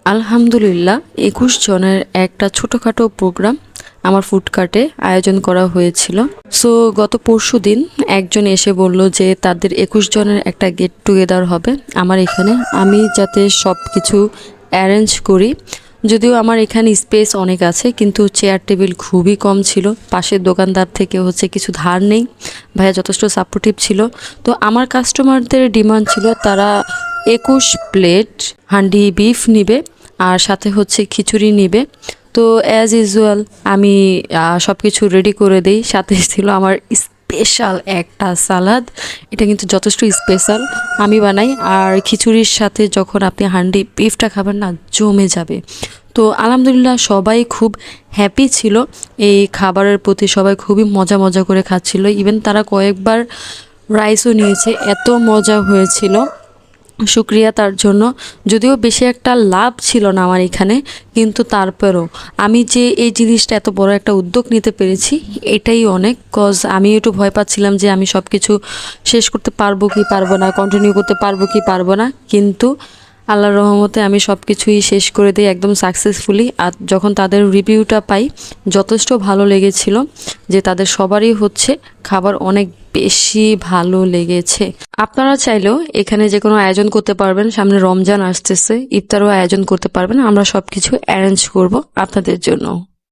আলহামদুলিল্লাহ ২১ জনের একটা ছোটোখাটো প্রোগ্রাম আমার ফুডকার্টে আয়োজন করা হয়েছিল। সো গত পরশুদিন একজন এসে বলল যে তাদের ২১ জনের একটা গেট টুগেদার হবে আমার এখানে। আমি যাতে সব কিছু অ্যারেঞ্জ করি, যদিও আমার এখানে স্পেস অনেক আছে কিন্তু চেয়ার টেবিল খুবই কম ছিল। পাশের দোকানদার থেকে কিছু ধার নেই, ভাইয়া যথেষ্ট সাপোর্টিভ ছিল। তো আমার কাস্টমারদের ডিমান্ড ছিল তারা ২১ প্লেট হান্ডি বিফ নিবে আর সাথে খিচুড়ি নিবে। তো অ্যাজ ইউজুয়াল আমি সব কিছু রেডি করে দিই। সাথে ছিল আমার স্পেশাল একটা সালাদ, এটা কিন্তু যথেষ্ট স্পেশাল, আমি বানাই। আর খিচুড়ির সাথে যখন আপনি হান্ডি বিফটা খাবেন না, জমে যাবে। তো আলহামদুলিল্লাহ সবাই খুব হ্যাপি ছিল এই খাবারের প্রতি, সবাই খুবই মজা মজা করে খাচ্ছিল। ইভেন তারা কয়েকবার রাইসও নিয়েছে, এত মজা হয়েছিল। শুক্রিয়া তার জন্য। যদিও বেশি একটা লাভ ছিল না আমার এখানে, কিন্তু তারপরেও আমি যে এই জিনিসটা এত বড় একটা উদ্যোগ নিতে পেরেছি এটাই অনেক। কজ আমি একটু ভয় পাচ্ছিলাম যে আমি সব কিছু শেষ করতে পারবো কি পারবো না, কন্টিনিউ করতে পারবো কি পারবো না, কিন্তু আল্লাহর রহমতে আমি সব কিছুই শেষ করে দিই একদম সাকসেসফুলি। আর যখন তাদের রিভিউটা পাই যথেষ্ট ভালো লেগেছিল, যে তাদের সবারই খাবার অনেক বেশি ভালো লেগেছে। আপনারা চাইলেও এখানে যে কোনো আয়োজন করতে পারবেন। সামনে রমজান আসতেছে, ইফতারও আয়োজন করতে পারবেন। আমরা সবকিছু অ্যারেঞ্জ করব আপনাদের জন্য।